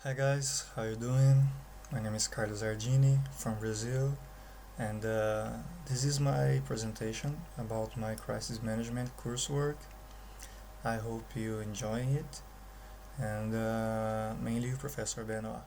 Hi guys, how you doing? My name is Carlos Zardini from Brazil, and this is my presentation about my crisis management coursework. I hope you enjoying it, and mainly Professor Benoit.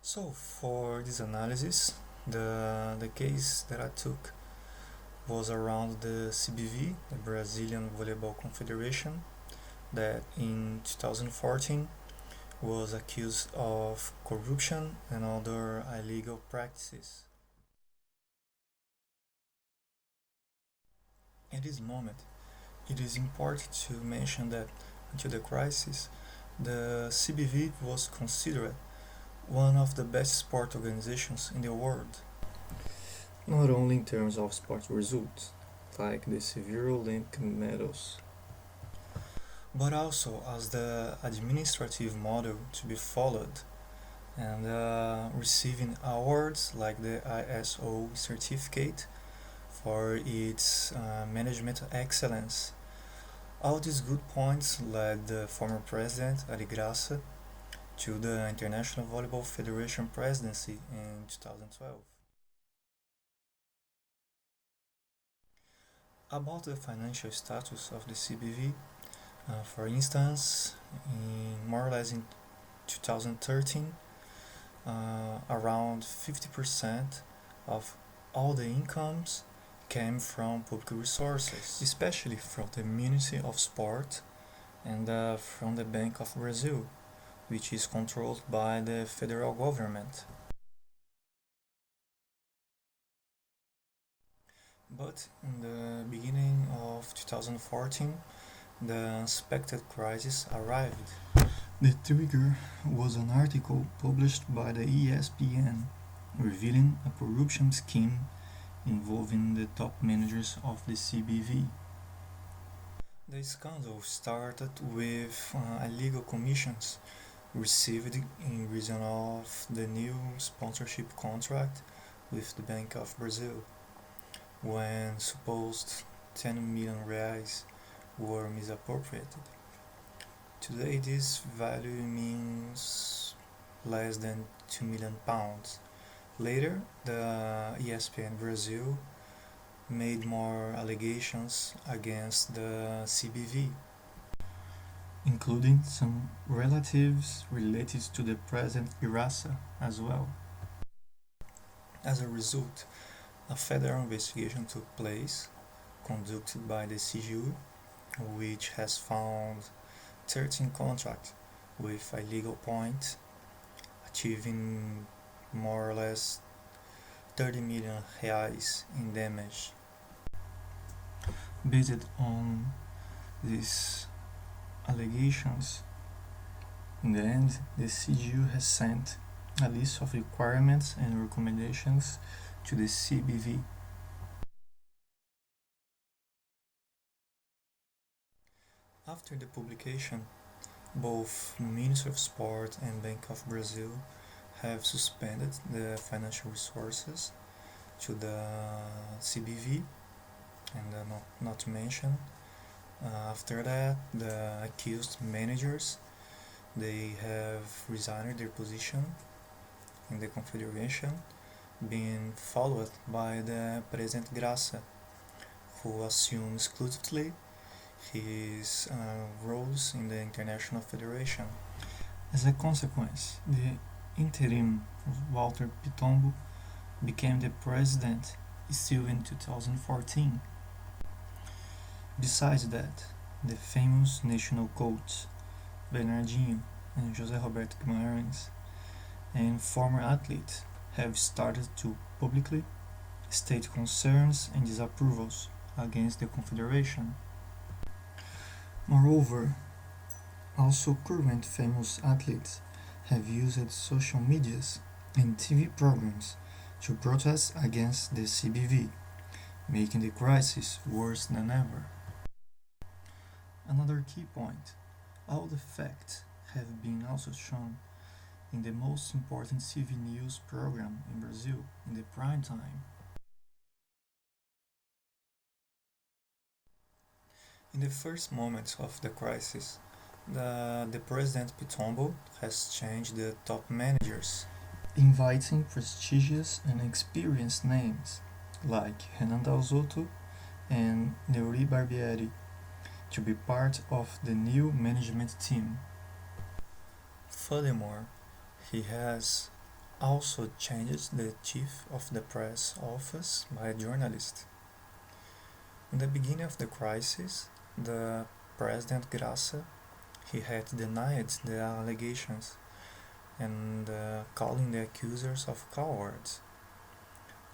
So for this analysis, the case that I took was around the CBV, the Brazilian Volleyball Confederation, that in 2014 was accused of corruption and other illegal practices. At this moment, it is important to mention that until the crisis, the CBV was considered one of the best sport organizations in the world. Not only in terms of sport results, like the severe Olympic medals, but also as the administrative model to be followed and receiving awards like the ISO certificate for its management excellence. All these good points led the former president, Ari Graça, to the International Volleyball Federation presidency in 2012. About the financial status of the CBV, for instance, in more or less in 2013, around 50% of all the incomes came from public resources, especially from the Ministry of Sport and from the Bank of Brazil, which is controlled by the federal government. But in the beginning of 2014, the unexpected crisis arrived. The trigger was an article published by the ESPN revealing a corruption scheme involving the top managers of the CBV. The scandal started with illegal commissions received in reason of the new sponsorship contract with the Bank of Brazil, when supposed 10 million reais were misappropriated. Today this value means less than 2 million pounds. Later, the ESPN Brazil made more allegations against the CBV, including some relatives related to the President Graça as well. As a result, a federal investigation took place, conducted by the CGU, which has found 13 contracts with illegal points, achieving more or less 30 million reais in damage. Based on these allegations, in the end, the CGU has sent a list of requirements and recommendations to the CBV. After the publication, both Ministry of Sport and Bank of Brazil have suspended the financial resources to the CBV, and not to mention, after that, the accused managers, they have resigned their position in the confederation, being followed by the President Graça, who assumed exclusively his roles in the International Federation. As a consequence, the interim Walter Pitombo became the president still in 2014. Besides that, the famous national coach Bernardinho and José Roberto Guimarães and former athletes have started to publicly state concerns and disapprovals against the confederation. Moreover, also current famous athletes have used social medias and TV programs to protest against the CBV, making the crisis worse than ever. Another key point, all the facts have been also shown in the most important TV news program in Brazil in the prime time. In the first moments of the crisis, The President Pitombo has changed the top managers, inviting prestigious and experienced names like Renan Dalzotto and Neuri Barbieri to be part of the new management team. Furthermore, he has also changed the chief of the press office by a journalist. In the beginning of the crisis, the President Graça he had denied the allegations and calling the accusers of cowards.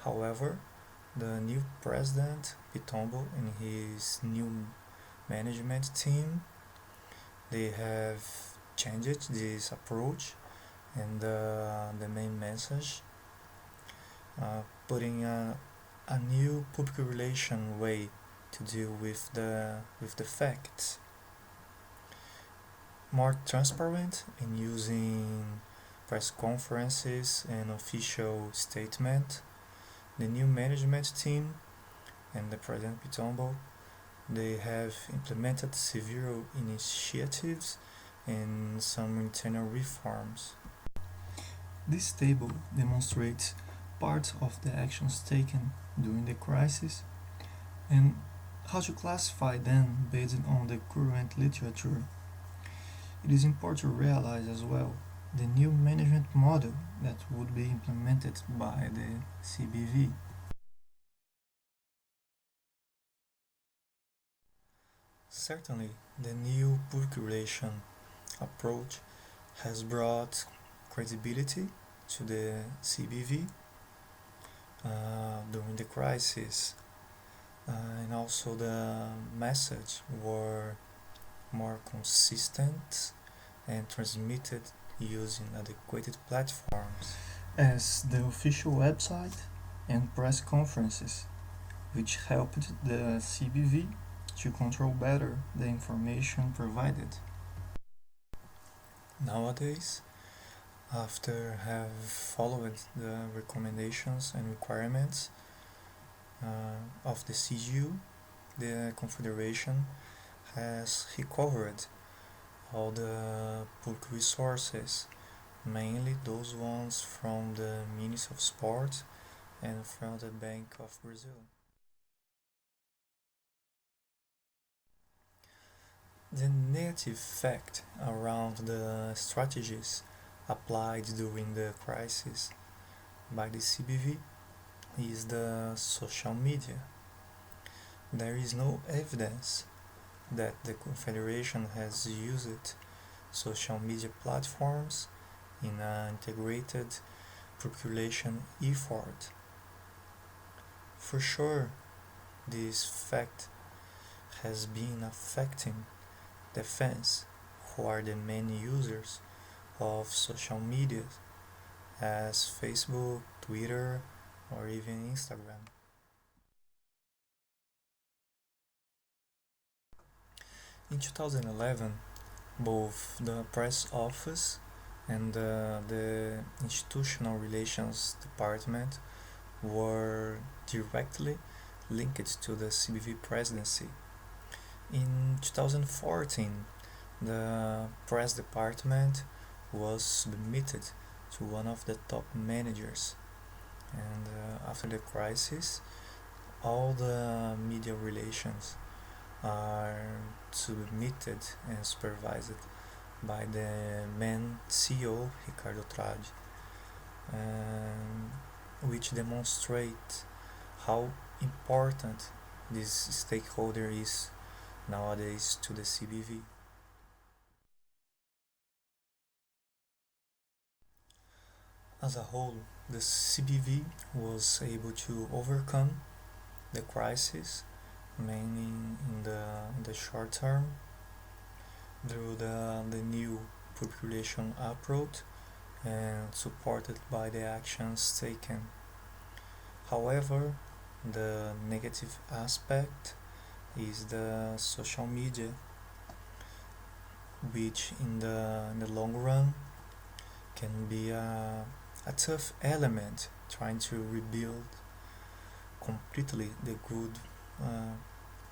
However, the new president Pitombo and his new management team they have changed this approach and the main message, putting a new public relation way to deal with the facts, more transparent in using press conferences and official statement. The new management team and the President Pitombo they have implemented several initiatives and some internal reforms. This table demonstrates part of the actions taken during the crisis and how to classify them based on the current literature. It is important to realize as well the new management model that would be implemented by the CBV. Certainly, the new public relation approach has brought credibility to the CBV during the crisis, and also the message were more consistent and transmitted using adequate platforms. As the official website and press conferences, which helped the CBV to control better the information provided. Nowadays, after have followed the recommendations and requirements of the CGU, the Confederation has recovered all the public resources, mainly those ones from the Ministry of Sport and from the Bank of Brazil. The negative fact around the strategies applied during the crisis by the CBV is the social media. There is no evidence that the Confederation has used social media platforms in an integrated population effort. For sure, this fact has been affecting the fans who are the main users of social media as Facebook, Twitter, or even Instagram. In 2011, both the press office and the institutional relations department were directly linked to the CBV presidency. In 2014, the press department was submitted to one of the top managers, and after the crisis, all the media relations are submitted and supervised by the main CEO Ricardo Trade, which demonstrate how important this stakeholder is nowadays to the CBV. As a whole, the CBV was able to overcome the crisis mainly in the short term through the new population approach and supported by the actions taken. However, the negative aspect is the social media, which in the long run can be a tough element trying to rebuild completely the good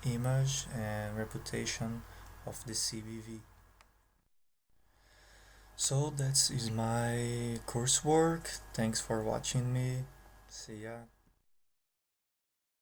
image and reputation of the CBV. So that is my coursework. Thanks for watching me. See ya.